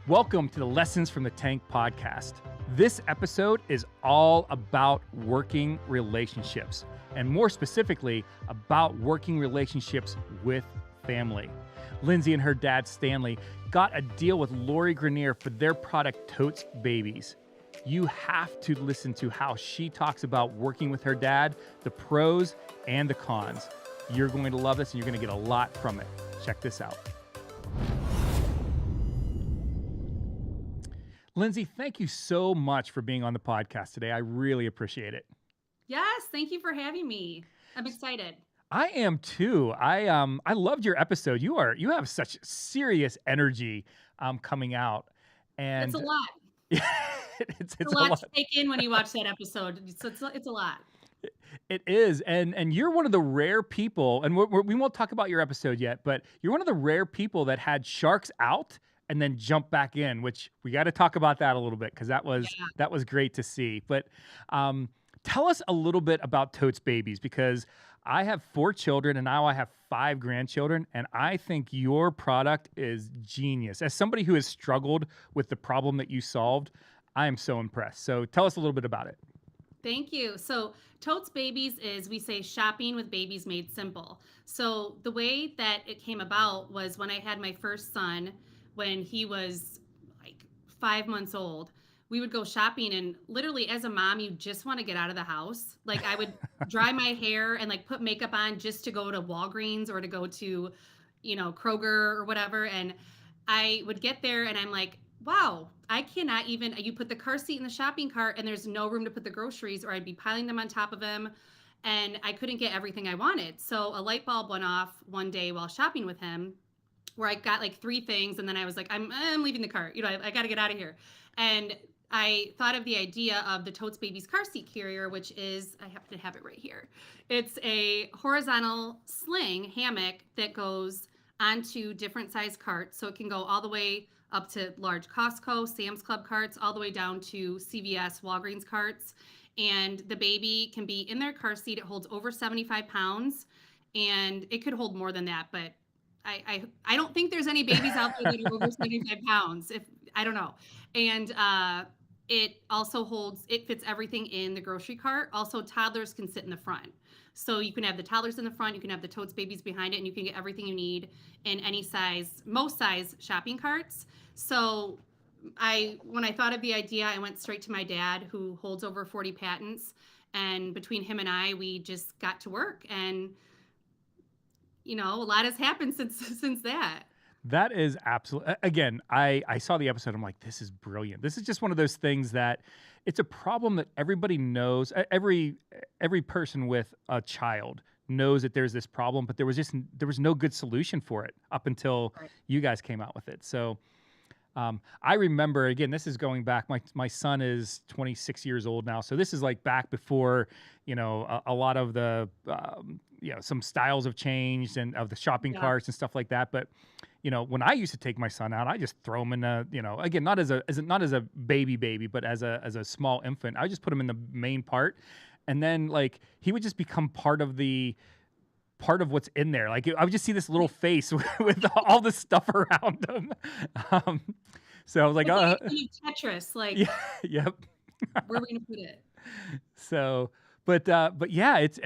Welcome to the Lessons from the Tank podcast. This episode is all about working relationships, and more specifically, about working relationships with family. Lindsey and her dad, Stanley, got a deal with Lori Grenier for their product, Totes Babies. You have to listen to how she talks about working with her dad, the pros and the cons. You're going to love this, and you're going to get a lot from it. Check this out. Lindsey, thank you so much for being on the podcast today. I really appreciate it. Yes, thank you for having me. I'm excited. I am too. I loved your episode. You have such serious energy coming out, and It's a lot. it's It's a lot to take in when you watch that episode. So it's a lot. It is, and you're one of the rare people, and we won't talk about your episode yet, but you're one of the rare people that had sharks out and then jump back in, which we got to talk about that a little bit because that was great to see. But tell us a little bit about Totes Babies, because I have 4 children and now I have 5 grandchildren, and I think your product is genius. As somebody who has struggled with the problem that you solved, I am so impressed. So tell us a little bit about it. Thank you. So Totes Babies is, we say, shopping with babies made simple. So the way that it came about was when I had my first son, when he was like 5 months old. We would go shopping, and literally as a mom, you just want to get out of the house. Like I would dry my hair and like put makeup on just to go to Walgreens or to go to, Kroger or whatever. And I would get there and I'm like, wow, I cannot even, you put the car seat in the shopping cart and there's no room to put the groceries, or I'd be piling them on top of him and I couldn't get everything I wanted. So a light bulb went off one day while shopping with him, where I got like 3 things, and then I was like, I'm leaving the cart. I got to get out of here. And I thought of the idea of the Totes Babies car seat carrier, which is, I happen to have it right here. It's a horizontal sling hammock that goes onto different size carts. So it can go all the way up to large Costco, Sam's Club carts, all the way down to CVS, Walgreens carts. And the baby can be in their car seat. It holds over 75 pounds, and it could hold more than that, but I don't think there's any babies out there that are over 75 pounds. I don't know. And it fits everything in the grocery cart. Also, toddlers can sit in the front. So you can have the toddlers in the front, you can have the Totes Babies behind it, and you can get everything you need in any size, most size shopping carts. So when I thought of the idea, I went straight to my dad, who holds over 40 patents. And between him and I, we just got to work. And a lot has happened since that. That is absolutely, again, I saw the episode. I'm like, this is brilliant. This is just one of those things that it's a problem that everybody knows. Every person with a child knows that there's this problem, but there was no good solution for it up until you guys came out with it. So I remember, again, this is going back, my son is 26 years old now. So this is like back before, a lot of the, some styles have changed and of the shopping carts and stuff like that. But, when I used to take my son out, I just throw him in again, not as a baby, but as a small infant, I just put him in the main part. And then like, he would just become part of what's in there. Like I would just see this little face with all this stuff around him. So I was like, oh, Tetris, like, yeah, yep. Where are we gonna put it? So, but yeah, it's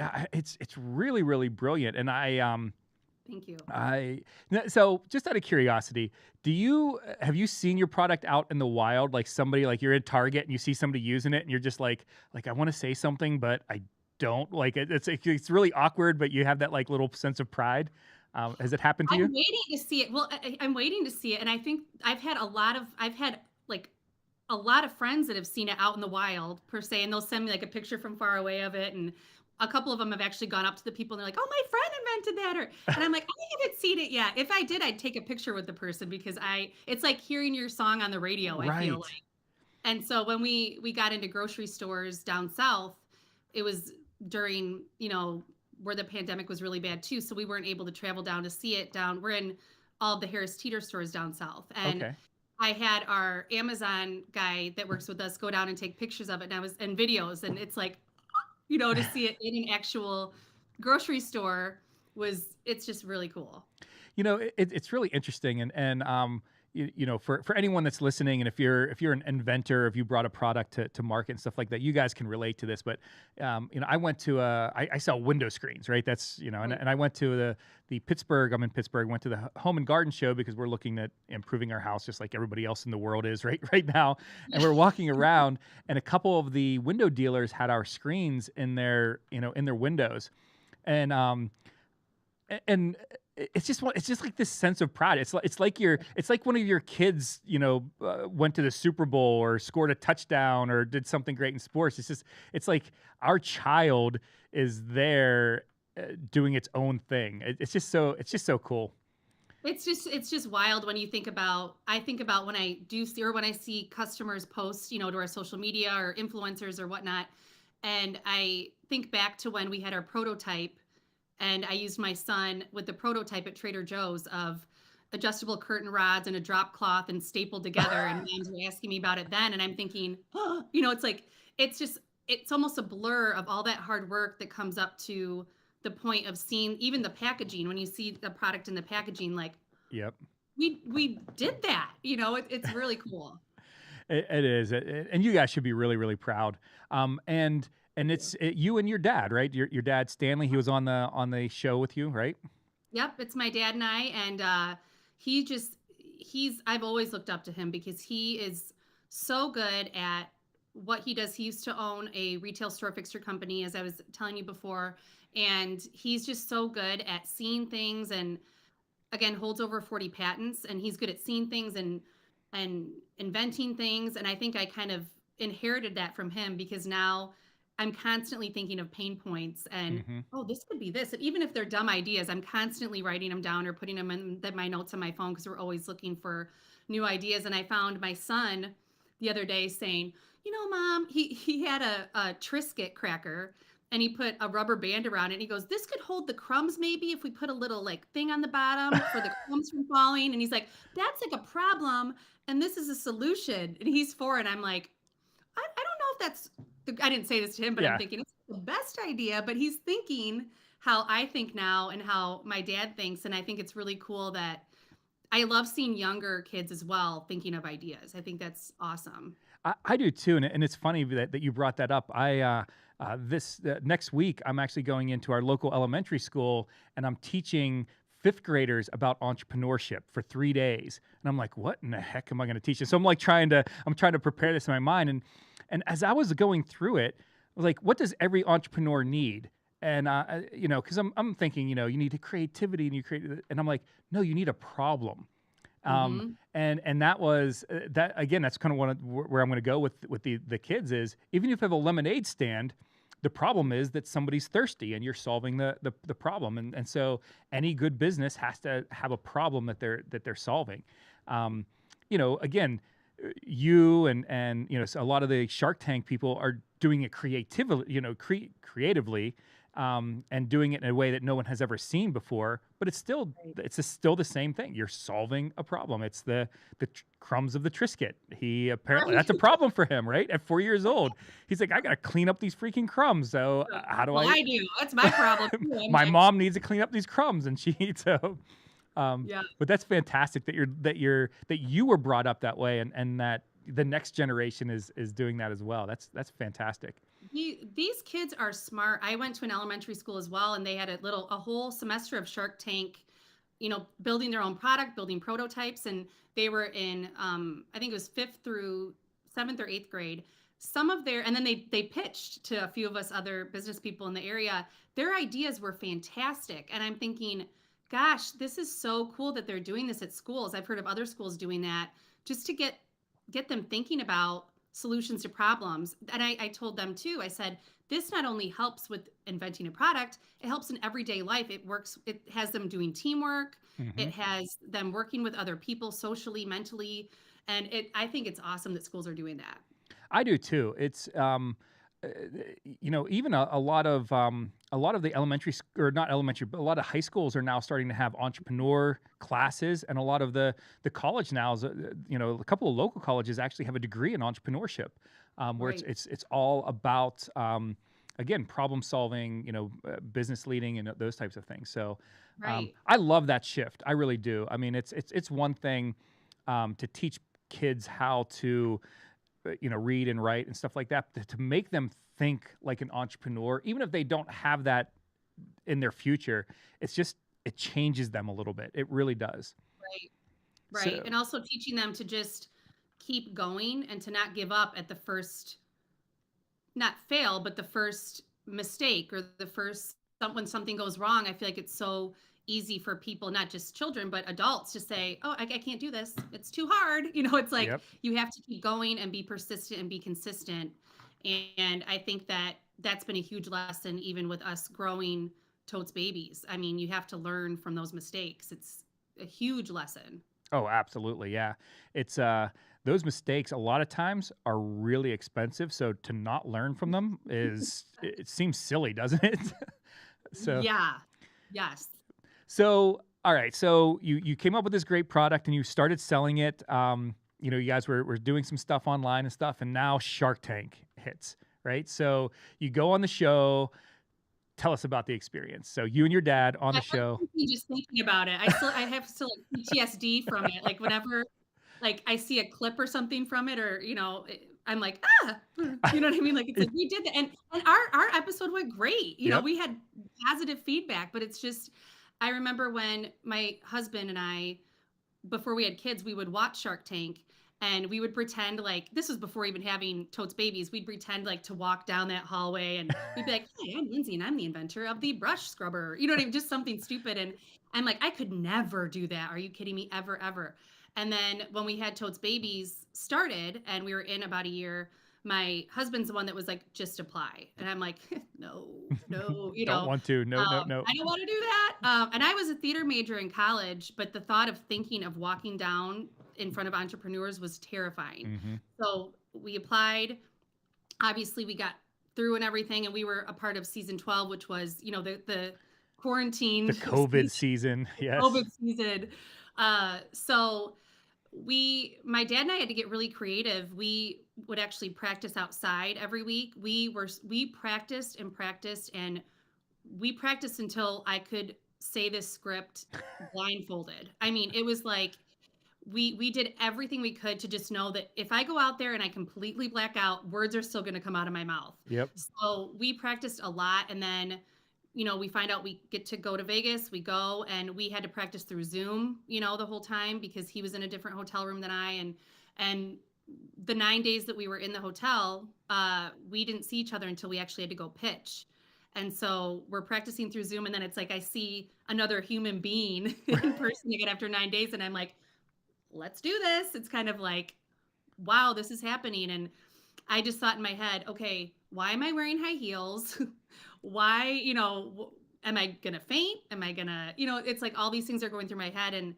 really, really brilliant. And thank you. So just out of curiosity, have you seen your product out in the wild? Like somebody, like you're at Target and you see somebody using it and you're just like I want to say something, but I don't, like it's really awkward, but you have that like little sense of pride. Has it happened to you? I'm waiting to see it. Well, I'm waiting to see it, and I think I've had a lot of friends that have seen it out in the wild per se, and they'll send me like a picture from far away of it, and a couple of them have actually gone up to the people and they're like, "Oh, my friend invented that," and I'm like, "I haven't seen it yet." If I did, I'd take a picture with the person, because it's like hearing your song on the radio. I feel like. And so when we got into grocery stores down south, it was during, where the pandemic was really bad too. So we weren't able to travel down to see it we're in all of the Harris Teeter stores down south. And I had our Amazon guy that works with us go down and take pictures of it, and videos. And it's like, to see it in an actual grocery store it's just really cool. It's really interesting. And for anyone that's listening, and if you're an inventor, if you brought a product to market and stuff like that, you guys can relate to this. But I went to I sell window screens, right? That's Right. and I went to the Pittsburgh. I'm in Pittsburgh. Went to the Home and Garden Show because we're looking at improving our house, just like everybody else in the world is right now. And we're walking around, and a couple of the window dealers had our screens in their in their windows, and and it's just like this sense of pride. It's like one of your kids, went to the Super Bowl or scored a touchdown or did something great in sports. It's like our child is there doing its own thing. It's just so cool. It's just wild when you think about I think about when I do see or when I see customers post, to our social media or influencers or whatnot. And I think back to when we had our prototype and I used my son with the prototype at Trader Joe's of adjustable curtain rods and a drop cloth and stapled together. And moms were asking me about it then. And I'm thinking, oh, it's like, it's almost a blur of all that hard work that comes up to the point of seeing even the packaging. When you see the product in the packaging, like Yep. we did that, it's really cool. It is, and you guys should be really, really proud. And Thank you. you and your dad, right? Your dad Stanley. He was on the show with you, right? Yep, it's my dad and I, and he just I've always looked up to him because he is so good at what he does. He used to own a retail store fixture company, as I was telling you before, and he's just so good at seeing things and again holds over 40 patents and he's good at seeing things and inventing things. And I think I kind of inherited that from him because now I'm constantly thinking of pain points and Hmm. oh, this could be this. And even if they're dumb ideas, I'm constantly writing them down or putting them in my notes on my phone because we're always looking for new ideas. And I found my son the other day saying, Mom, he had a Triscuit cracker and he put a rubber band around it. And he goes, this could hold the crumbs maybe if we put a little like thing on the bottom for the crumbs from falling. And he's like, that's like a problem. And this is a solution. And he's 4. And I'm like, I don't know if that's I didn't say this to him, but I'm Yeah. thinking it's the best idea. But he's thinking how I think now and how my dad thinks. And I think it's really cool that I love seeing younger kids as well thinking of ideas. I think that's awesome. I do too, and it's funny that you brought that up. This next week I'm actually going into our local elementary school, and I'm teaching fifth graders about entrepreneurship for 3 days. And I'm like, what in the heck am I going to teach them? So I'm trying to prepare this in my mind, and as I was going through it, I was like, what does every entrepreneur need? And because I'm thinking, you need the creativity and you create, and I'm like, no, you need a problem. Hmm. And that was that again. That's kind of where I'm going to go with the kids is even if you have a lemonade stand, the problem is that somebody's thirsty and you're solving the problem. And so any good business has to have a problem that they're solving. Um, again, you and so a lot of the Shark Tank people are doing it creatively, creatively, and doing it in a way that no one has ever seen before. But Right. still the same thing. You're solving a problem. It's the crumbs of the Triscuit. He apparently Right. that's a problem for him, right? At 4 years old, he's like, I gotta clean up these freaking crumbs. So how do Well, I? I do. That's my problem too. I'm My like, mom needs to clean up these crumbs, and she so. yeah. But that's fantastic that you were brought up that way, and that the next generation is doing that as well. That's fantastic. These kids are smart. I went to an elementary school as well, and they had a whole semester of Shark Tank, building their own product, building prototypes, and they were in, I think it was 5th through 7th or 8th grade. And then they pitched to a few of us other business people in the area. Their ideas were fantastic, and I'm thinking, gosh, this is so cool that they're doing this at schools. I've heard of other schools doing that just to get them thinking about solutions to problems. And I told them too, I said, this not only helps with inventing a product, it helps in everyday life. It has them doing teamwork, Hmm. it has them working with other people socially, mentally. And I think it's awesome that schools are doing that. I do too. It's uh, even a lot of the or not elementary, but a lot of high schools are now starting to have entrepreneur classes, and a lot of the college now is a couple of local colleges actually have a degree in entrepreneurship, where Right. it's all about again problem solving, business leading, and those types of things. So Right. I love that shift. I really do. I mean, it's one thing. to teach kids how to, read and write and stuff like that, to make them think like an entrepreneur, even if they don't have that in their future. It changes them a little bit. It really does. Right. Right. So, And also teaching them to just keep going and to not give up at the first, not fail, but the first mistake or the first when something goes wrong. I feel like it's so easy for people, not just children, but adults, to say, "Oh, I can't do this. It's too hard." It's like yep. you have to keep going and be persistent and be consistent. And I think that that's been a huge lesson, even with us growing Totes babies. I mean, you have to learn from those mistakes. It's a huge lesson. Oh, absolutely. Yeah. It's those mistakes a lot of times are really expensive. So to not learn from them it seems silly, doesn't it? so Yeah. Yes. so all right. So you came up with this great product and you started selling it. You guys were doing some stuff online and stuff, and now Shark Tank hits, right? So you go on the show. Tell us about the experience. So you and your dad on the I'm show. thinking, just thinking about it. I have still like PTSD from it. Like whenever like I see a clip or something from it, or I'm like, you know what I mean? Like it's like we did that, and our episode went great. Yep. We had positive feedback, but it's just I remember when my husband and I, before we had kids, we would watch Shark Tank, and we would pretend like this was before even having Totes babies. We'd pretend like to walk down that hallway, and we'd be like, "Hi, I'm Lindsay, and I'm the inventor of the brush scrubber." You know what I mean? Just something stupid. And I'm like, I could never do that. Are you kidding me? Ever, ever. And then when we had Totes babies started, and we were in about a year, my husband's the one that was like, just apply. And I'm like, no, no, Don't want to. No, no, no. I don't want to do that. And I was a theater major in college, but the thought of thinking of walking down in front of entrepreneurs was terrifying. hmm So we applied. Obviously, we got through and everything, and we were a part of season 12, which was, the quarantine The COVID season. Yes. COVID season. So my dad and I had to get really creative. We would actually practice outside every week. We practiced and practiced, and we practiced until I could say this script blindfolded. I mean, it was like we did everything we could to just know that if I go out there and I completely black out, words are still going to come out of my mouth. Yep. So we practiced a lot, and then we find out we get to go to Vegas. We go, and we had to practice through Zoom, the whole time, because he was in a different hotel room than I. And the 9 days that we were in the hotel, we didn't see each other until we actually had to go pitch. And so we're practicing through Zoom, and then it's like I see another human being in person again after 9 days, and I'm like, let's do this. It's kind of like, wow, this is happening. And I just thought in my head, okay, why am I wearing high heels? Why, am I gonna faint? Am I gonna, it's like all these things are going through my head, and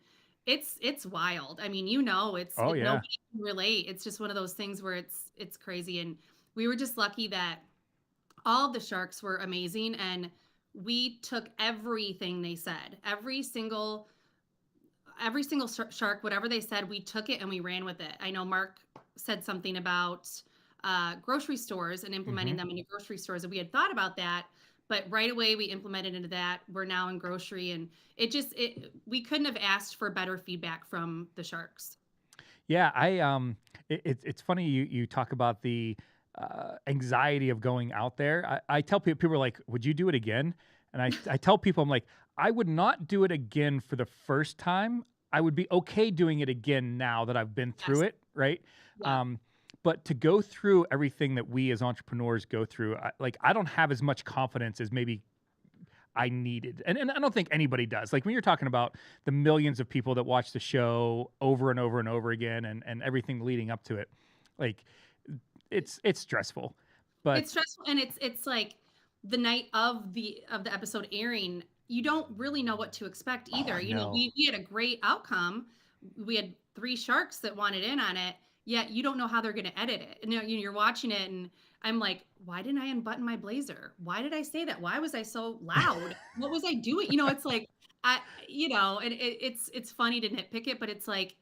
it's wild. I mean, Oh yeah. nobody can relate. It's just one of those things where it's crazy. And we were just lucky that all of the sharks were amazing, and we took everything they said, every single shark, whatever they said, we took it and we ran with it. I know Mark said something about grocery stores and implementing hmm them into grocery stores, and we had thought about that, but right away we implemented into that. We're now in grocery, and we couldn't have asked for better feedback from the sharks. Yeah. It's funny you talk about the anxiety of going out there. I tell people are like, would you do it again? And I tell people, I'm like, I would not do it again for the first time. I would be okay doing it again now that I've been through Yes. it, right? Yeah. Um, but to go through everything that we as entrepreneurs go through, I don't have as much confidence as maybe I needed. And I don't think anybody does. Like when you're talking about the millions of people that watch the show over and over and over again, and everything leading up to it, like it's stressful. But It's stressful, and it's like the night of the episode airing, you don't really know what to expect oh, either. I know. We had a great outcome. We had 3 sharks that wanted in on it, yet you don't know how they're going to edit it. And you're watching it, and I'm like, why didn't I unbutton my blazer? Why did I say that? Why was I so loud? What was I doing? It's like and it's funny to nitpick it, but it's like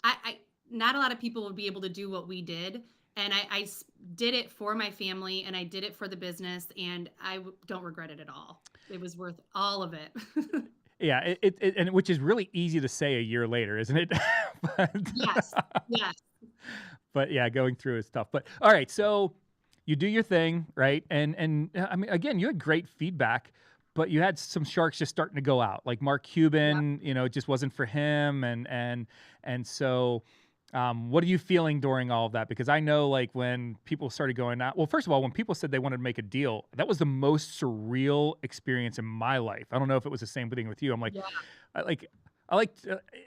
I not a lot of people would be able to do what we did, and did it for my family, and I did it for the business, and don't regret it at all. It was worth all of it. Yeah, and which is really easy to say a year later, isn't it? Yes, But yes. but yeah, going through is tough. But all right, so you do your thing, right? And I mean, again, you had great feedback, but you had some sharks just starting to go out, like Mark Yep. Cuban. It just wasn't for him, and so. What are you feeling during all of that? Because I know, like, when people started going out. Well, first of all, when people said they wanted to make a deal, that was the most surreal experience in my life. I don't know if it was the same thing with you. I'm like, Yeah. I like I like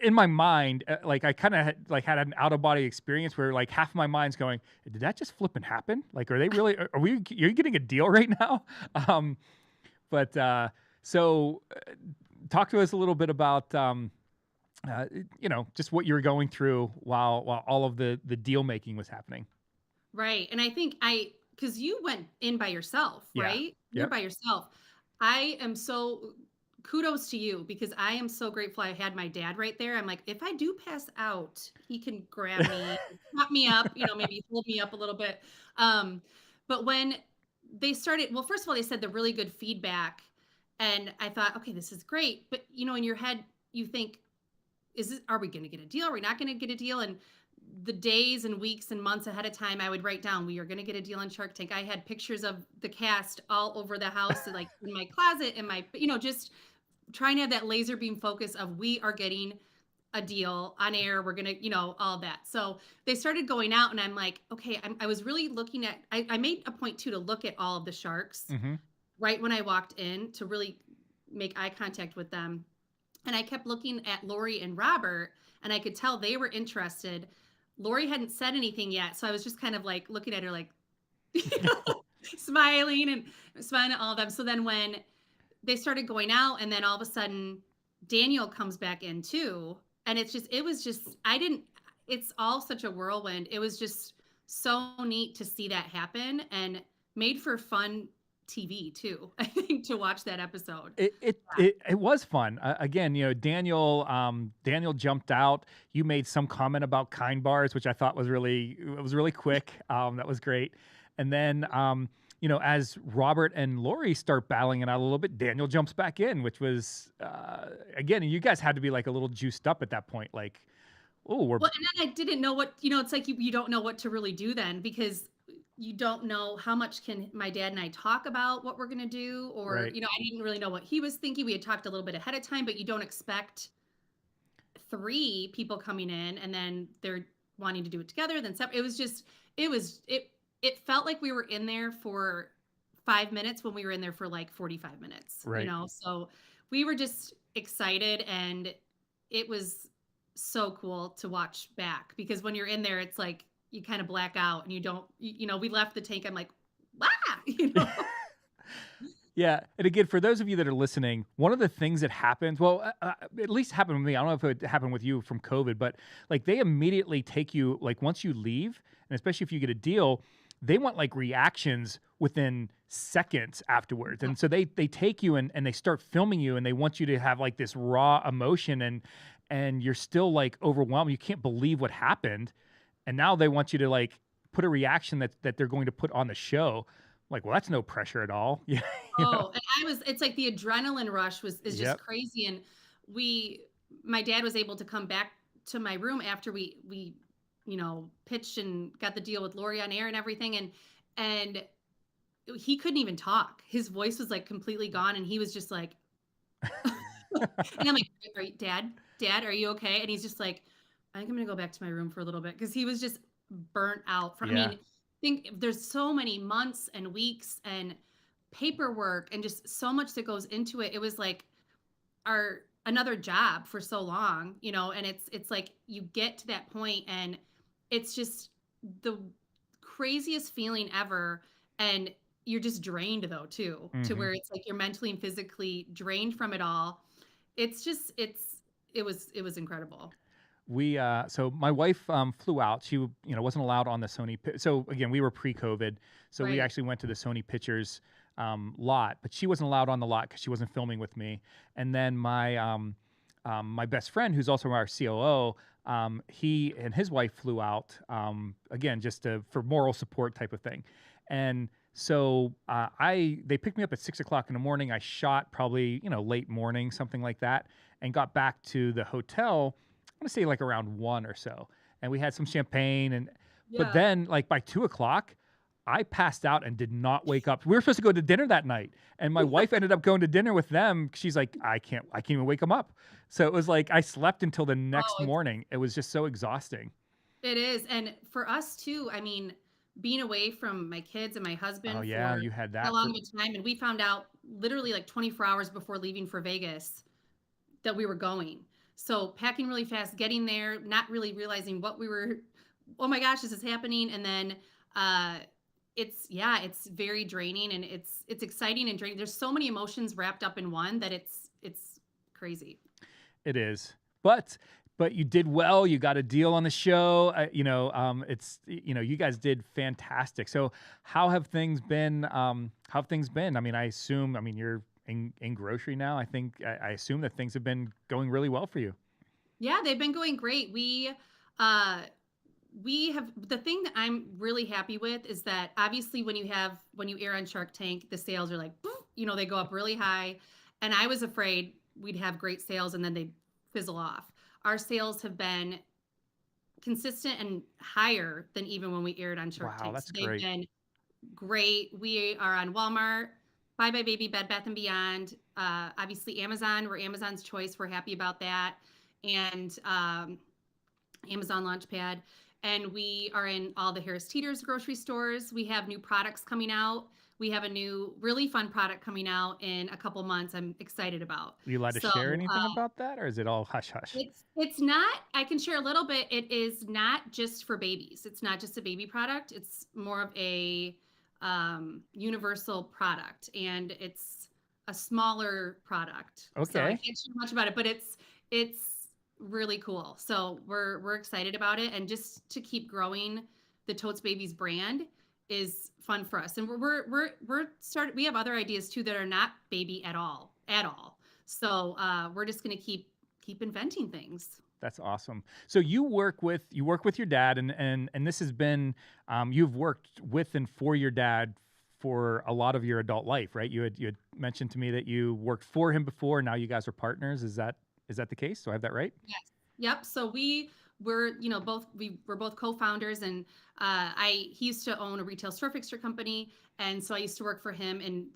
in my mind, like I kind of had an out of body experience where like half of my mind's going, did that just flip and happen? Like, are they really? Are we? Are you getting a deal right now? Um, but so talk to us a little bit about uh, just what you were going through while all of the deal making was happening. Right. And I think because you went in by yourself, Yeah. right? You're Yep. by yourself. I am so kudos to you because I am so grateful I had my dad right there. I'm like, if I do pass out, he can grab me, prop me up, maybe hold me up a little bit. Um, but when they started, well, first of all, they said the really good feedback. And I thought, okay, this is great. But in your head, you think, are we going to get a deal? Are we not going to get a deal? And the days and weeks and months ahead of time, I would write down, we are going to get a deal on Shark Tank. I had pictures of the cast all over the house, like in my closet, in my, just trying to have that laser beam focus of we are getting a deal on air. We're going to, all that. So they started going out and I'm like, okay, I was really looking at, I made a point too, to look at all of the sharks Hmm. right when I walked in to really make eye contact with them. And I kept looking at Lori and Robert, and I could tell they were interested. Lori hadn't said anything yet, so I was just kind of like looking at her, like, you smiling and smiling at all of them. So then when they started going out, and then all of a sudden Daniel comes back in too, and it was just, I didn't. It's all such a whirlwind. It was just so neat to see that happen, and made for fun TV too. I think to watch that episode. It was fun. Again, Daniel jumped out. You made some comment about Kind bars, which I thought was really quick. That was great. And then as Robert and Lori start battling it out a little bit, Daniel jumps back in, which was again, you guys had to be like a little juiced up at that point. Like, oh, we're Well, and then I didn't know what, it's like you don't know what to really do then because you don't know how much can my dad and I talk about what we're going to do, or, right. I didn't really know what he was thinking. We had talked a little bit ahead of time, but you don't expect three people coming in and then they're wanting to do it together. Then it was just, it felt like we were in there for 5 minutes when we were in there for like 45 minutes, Right. so we were just excited, and it was so cool to watch back because when you're in there, it's like you kind of black out and you don't, we left the tank. I'm like, wow, Yeah, and again, for those of you that are listening, one of the things that happens, well, at least happened with me. I don't know if it happened with you from COVID, but like they immediately take you, like once you leave, and especially if you get a deal, they want like reactions within seconds afterwards. And so they take you and they start filming you and they want you to have like this raw emotion and you're still like overwhelmed. You can't believe what happened. And now they want you to like put a reaction that they're going to put on the show. Like, well, that's no pressure at all. Yeah, you know. Oh, and it's like the adrenaline rush is just Yep. crazy. And my dad was able to come back to my room after we pitched and got the deal with Lori on air and everything. And he couldn't even talk. His voice was like completely gone. And he was just like, and I'm like, Dad, are you okay? And he's just like, I think I'm gonna go back to my room for a little bit because he was just burnt out. I Yeah. mean, think there's so many months and weeks and paperwork and just so much that goes into it. It was like our another job for so long, and it's like you get to that point and it's just the craziest feeling ever. And you're just drained though too, to Hmm. where it's like you're mentally and physically drained from it all. It's just it was incredible. So my wife flew out. She wasn't allowed on the So again, we were pre-COVID, so we Right. actually went to the Sony Pictures lot, but she wasn't allowed on the lot because she wasn't filming with me. And then my best friend, who's also our COO, he and his wife flew out again just for moral support type of thing. And So they picked me up at 6 o'clock in the morning. I shot probably late morning, something like that, and got back to the hotel. I'm gonna say like around 1 or so, and we had some champagne. And but Yeah. then like by 2 o'clock, I passed out and did not wake up. We were supposed to go to dinner that night, and my wife ended up going to dinner with them. She's like, I can't even wake them up. So it was like I slept until the next Oh, morning. It was just so exhausting. it is, and for us too, I mean, being away from my kids and my Oh husband yeah, for you had that that long for of a time, and we found out literally like 24 hours before leaving for Vegas that we were going. So packing really fast, getting there, not really realizing what we were, oh my gosh, this is happening. And then uh it's yeah, it's very draining and it's exciting and draining. There's so many emotions wrapped up in one that it's crazy. It is. But you did well. You got a deal on the show. You guys did fantastic. So how have things been? How have things been? I mean, you're in grocery now. I assume that things have been going really well for you. Yeah, they've been going great. Uh we have the thing that I'm really happy with is that obviously when you air on Shark Tank, the sales are like, "Poof," they go up really high. And I was afraid we'd have great sales and then they fizzle off. Our sales have been consistent and higher than even when we aired on Shark Wow, Tank. So that's they've great. been great. We are on Walmart, Buy Buy Baby, Bed Bath and Beyond, obviously Amazon. We're Amazon's choice. We're happy about that. And Amazon Launchpad. And we are in all the Harris Teeter's grocery stores. We have new products coming out. We have a new, really fun product coming out in a couple months. I'm excited about. Are you allowed to So share anything about that, or is it all hush hush? it's not. I can share a little bit. It is not just for babies. It's not just a baby product. It's more of a universal product, and it's a smaller product. So I Okay. can't share much about it, but it's really cool. So we're excited about it, and just to keep growing the Totes Babies brand is fun for us. And we're started. We have other ideas too that are not baby at all. So we're just gonna keep inventing things. That's awesome. So you work with your dad, and this has been you've worked with and for your dad for a lot of your adult life, right? You had mentioned to me that you worked for him before. Now you guys are partners. Is that the case? Do I have that right? Yes. Yep. So we're both co-founders, and I he used to own a retail store fixture company, and so I used to work for him in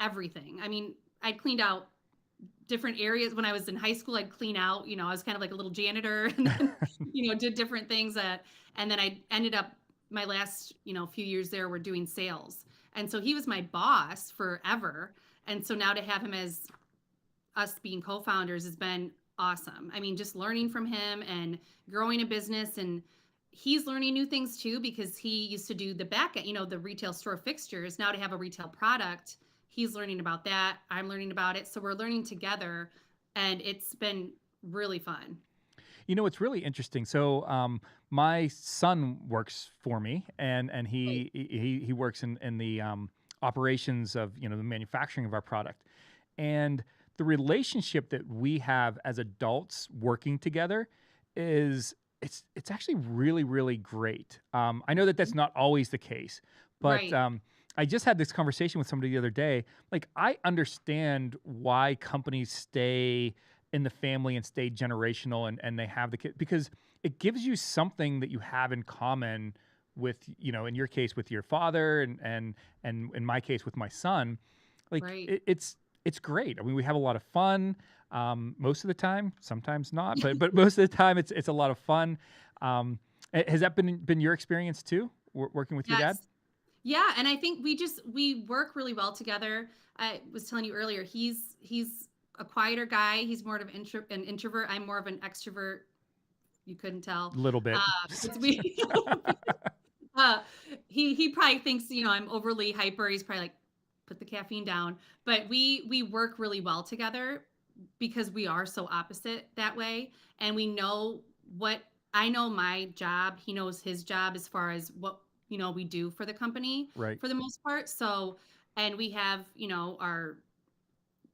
everything. I mean, I cleaned out different areas when I was in high school. I'd clean out, I was kind of like a little janitor, and then did different things. And then I ended up my last few years there were doing sales, and so he was my boss forever. And so now to have him as us being co-founders has been awesome. I mean, just learning from him and growing a business, and he's learning new things too because he used to do the back end, the retail store fixtures. Now to have a retail product, he's learning about that. I'm learning about it. So we're learning together, and it's been really fun. It's really interesting. So, my son works for me, and Right. he works in the operations of the manufacturing of our product, and the relationship that we have as adults working together is it's actually really really great. I know that that's not always the case, but Right. I just had this conversation with somebody the other day. Like, I understand why companies stay in the family and stay generational, and they have the kid because it gives you something that you have in common with, in your case with your father, and in my case with my son. Like, Right. it's great. I mean, we have a lot of fun most of the time, sometimes not, but most of the time it's a lot of fun. Has that been your experience too, working with your dad? Yes. Yeah, and I think we work really well together. I was telling you earlier, he's a quieter guy. He's more of an introvert. I'm more of an extrovert. You couldn't tell. Little bit. It's we uh he probably thinks, I'm overly hyper. He's probably like, put the caffeine down. But we work really well together because we are so opposite that way. And we know what I know my job, he knows his job as far as what we do for the company Right. for the most part. So, and we have, our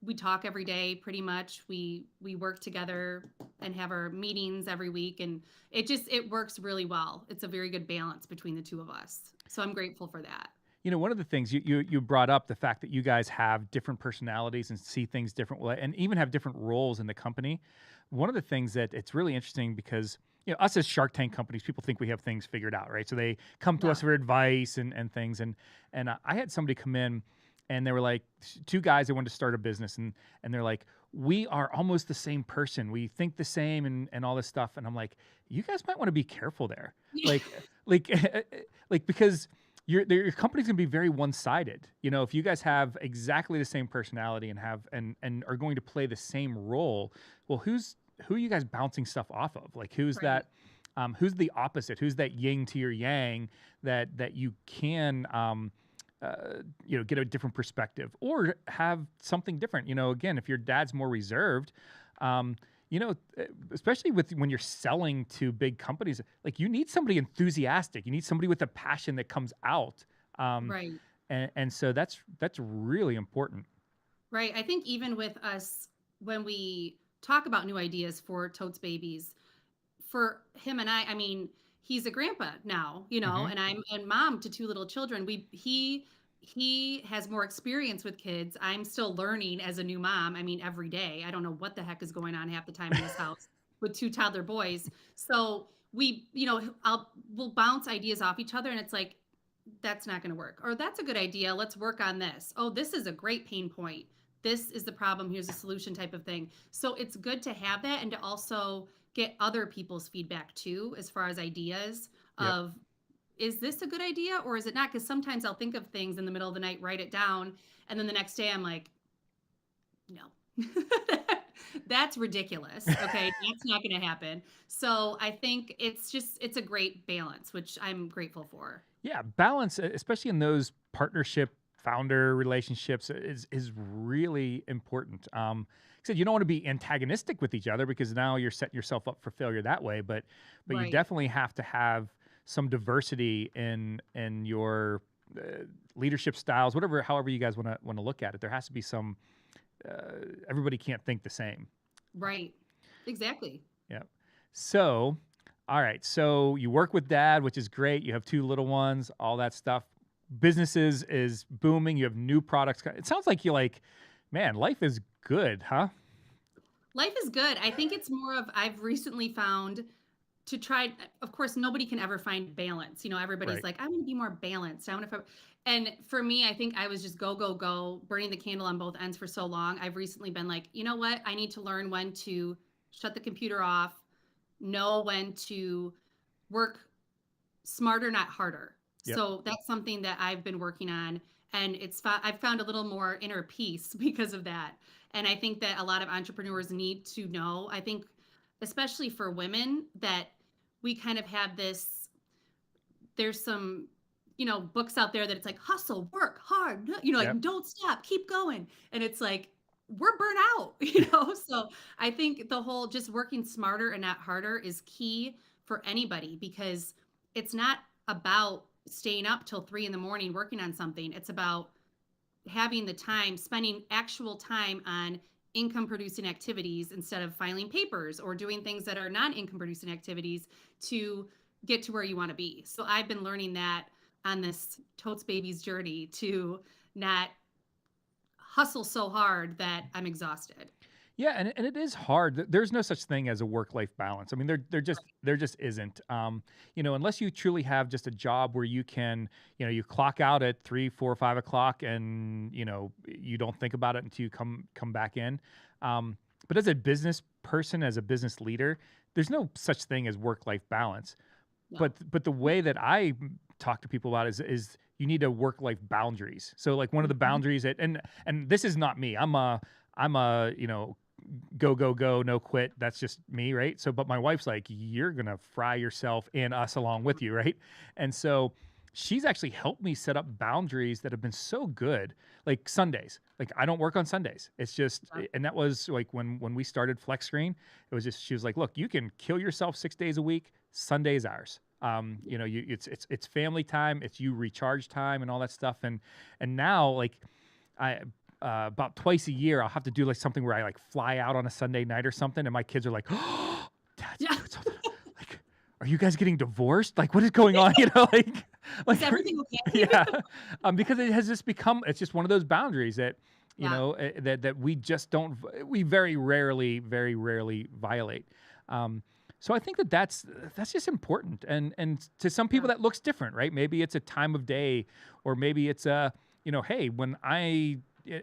we talk every day pretty much. We work together and have our meetings every week, and it works really well. It's a very good balance between the two of us. So I'm grateful for that. One of the things you brought up, the fact that you guys have different personalities and see things different way, and even have different roles in the company. One of the things that it's really interesting because us as Shark Tank companies, people think we have things figured out, right? So they come to Yeah. us for advice and things. And I had somebody come in, and they were like two guys that wanted to start a business, and they're like, we are almost the same person. We think the same and all this stuff. And I'm like, you guys might want to be careful there, like like like because your company's gonna be very one-sided. If you guys have exactly the same personality and are going to play the same role, well, who are you guys bouncing stuff off of? Like, who's Right. that? Who's the opposite? Who's that yin to your yang that you can get a different perspective or have something different. Again, if your dad's more reserved, um, especially when you're selling to big companies, like you need somebody enthusiastic. You need somebody with a passion that comes out. Um, Right. and so that's really important. Right. I think even with us, when we talk about new ideas for Totes Babies, for him and I mean, he's a grandpa now, Hmm. and I'm and mom to two little children. He has more experience with kids. I'm still learning as a new mom. I mean, every day. I don't know what the heck is going on half the time in this house with two toddler boys. So we'll bounce ideas off each other, and it's like, that's not going to work. Or that's a good idea. Let's work on this. Oh, this is a great pain point. This is the problem. Here's a solution type of thing. So it's good to have that and to also get other people's feedback too, as far as ideas Yep. of, is this a good idea or is it not? Because sometimes I'll think of things in the middle of the night, write it down, and then the next day I'm like, no. That's ridiculous. Okay, that's not going to happen. So I think it's a great balance, which I'm grateful for. Yeah, balance, especially in those partnership founder relationships, is really important. Like I said, you don't want to be antagonistic with each other because now you're setting yourself up for failure that way. But you Right. definitely have to have some diversity in your leadership styles, however you guys want to look at it. There has to be some. Everybody can't think the same. Right. Exactly. Yeah. So, all right. So you work with dad, which is great. You have two little ones, all that stuff. Businesses is booming. You have new products. It sounds like you're like, man, life is good, huh? Life is good. I think it's more of, I've recently found to try, of course, nobody can ever find balance. Everybody's Right. like, I want to be more balanced. And for me, I think I was just go, go, go, burning the candle on both ends for so long. I've recently been like, you know what? I need to learn when to shut the computer off, know when to work smarter, not harder. Yep. So that's something that I've been working on, and I've found a little more inner peace because of that. And I think that a lot of entrepreneurs need to know. I think, especially for women, that we kind of have this. There's some, books out there that it's like hustle, work hard, Yep. like don't stop, keep going, and it's like we're burnt out, So I think the whole just working smarter and not harder is key for anybody because it's not about staying up till 3 in the morning working on something. It's about having the time, spending actual time on income producing activities instead of filing papers or doing things that are non income producing activities to get to where you want to be. So I've been learning that on this Totes Babies journey to not hustle so hard that I'm exhausted. Yeah, and it is hard. There's no such thing as a work-life balance. I mean, there just isn't. Unless you truly have just a job where you can, you clock out at 3, 4, 5 o'clock, and you don't think about it until you come back in. But as a business person, as a business leader, there's no such thing as work-life balance. No. But the way that I talk to people about is you need to work-life boundaries. So like one of the Mhm. boundaries and this is not me. I'm a go go go no quit. That's just me, right? So but my wife's like, you're gonna fry yourself and us along with you, right? And so she's actually helped me set up boundaries that have been so good. Like Sundays, like I don't work on Sundays. It's just, and that was like when we started Flex Screen, it was just, she was like, look, you can kill yourself 6 days a week. Sunday's ours. It's family time, it's you recharge time and all that stuff. And now like I about twice a year, I'll have to do like something where I like fly out on a Sunday night or something, and my kids are like, "Oh, Dad's Yeah. doing something." Like, are you guys getting divorced? Like, what is going on? Like, Is Like, everything okay? yeah, because it has just become, it's just one of those boundaries that, Yeah, that we just don't, we very rarely violate. Um, so I think that that's just important. And to some people yeah, that looks different, right? Maybe it's a time of day, or maybe it's a, hey, when I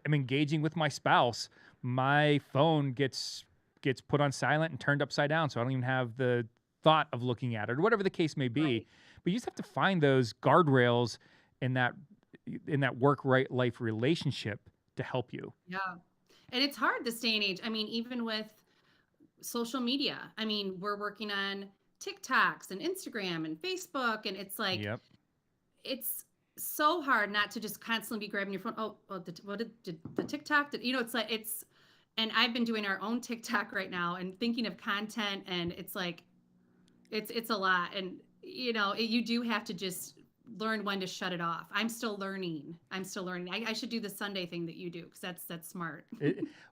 am engaging with my spouse, my phone gets put on silent and turned upside down, so I don't even have the thought of looking at it, or whatever the case may be. right. But you just have to find those guardrails in that work right life relationship to help you. Yeah. And it's hard this day and age. I mean, even with social media, I mean, we're working on TikToks and Instagram and Facebook, and it's like, Yep. it's so hard not to just constantly be grabbing your phone. Oh, what did the TikTok? It's like, and I've been doing our own TikTok right now and thinking of content, and it's like, it's a lot. And, you do have to just learn when to shut it off. I'm still learning. I should do the Sunday thing that you do, because that's smart.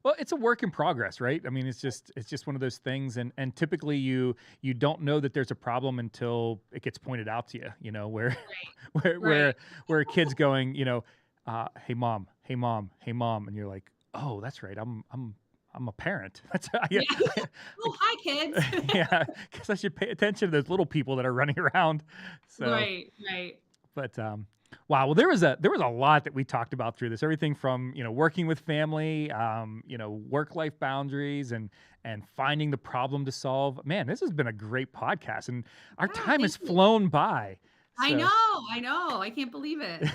Well, it's a work in progress, right? I mean, it's just one of those things, and typically you don't know that there's a problem until it gets pointed out to you. Where where Right. where where a kid's going, hey mom, hey mom, hey mom, and you're like, oh, that's right, I'm a parent. That's yeah, Yeah. Oh, hi, kids. yeah, because I should pay attention to those little people that are running around. So, Right, right. but wow, well, there was a lot that we talked about through this. Everything from working with family, work life boundaries, and finding the problem to solve. Man, this has been a great podcast, and our Yeah, time thank has you. flown by. I So, know, I know. I can't believe it.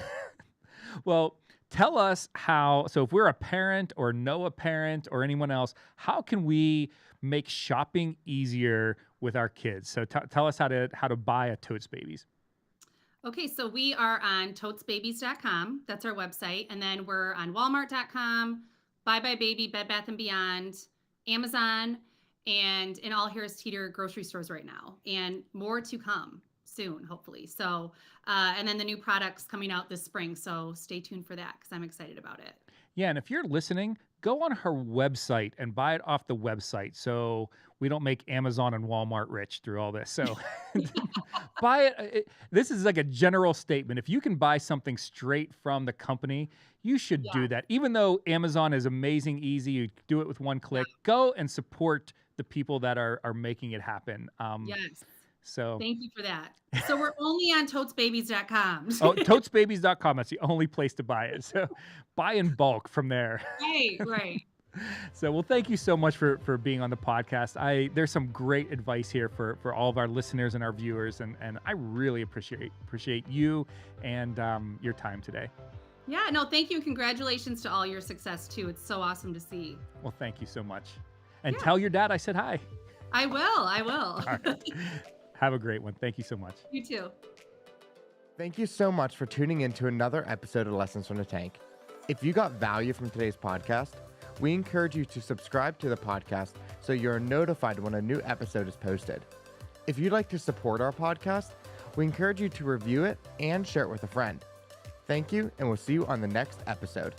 well, tell us how. So, if we're a parent or know a parent or anyone else, how can we make shopping easier with our kids? So, tell us how to buy a Totes Babies. Okay, so we are on totesbabies.com. That's our website. And then we're on walmart.com, Bye Bye Baby, Bed Bath & Beyond, Amazon, and in all Harris Teeter grocery stores right now. And more to come soon, hopefully. So, and then the new products coming out this spring. So stay tuned for that, because I'm excited about it. Yeah, and if you're listening, go on her website and buy it off the website, so we don't make Amazon and Walmart rich through all this. So buy it. This is like a general statement. If you can buy something straight from the company, you should Yeah, do that. Even though Amazon is amazing, easy, you do it with one yeah, click. Go and support the people that are making it happen. yes. So, Thank you for that. So we're only on totesbabies.com. oh, totesbabies.com. That's the only place to buy it. So buy in bulk from there. Right, right. So, well, thank you so much for being on the podcast. There's some great advice here for all of our listeners and our viewers, and I really appreciate you and your time today. Yeah, no, thank you. And congratulations to all your success too. It's so awesome to see. Well, thank you so much, and Yeah, tell your dad I said hi. I will. I will. All right. Have a great one. Thank you so much. You too. Thank you so much for tuning in to another episode of Lessons from the Tank. If you got value from today's podcast, we encourage you to subscribe to the podcast so you're notified when a new episode is posted. If you'd like to support our podcast, we encourage you to review it and share it with a friend. Thank you, and we'll see you on the next episode.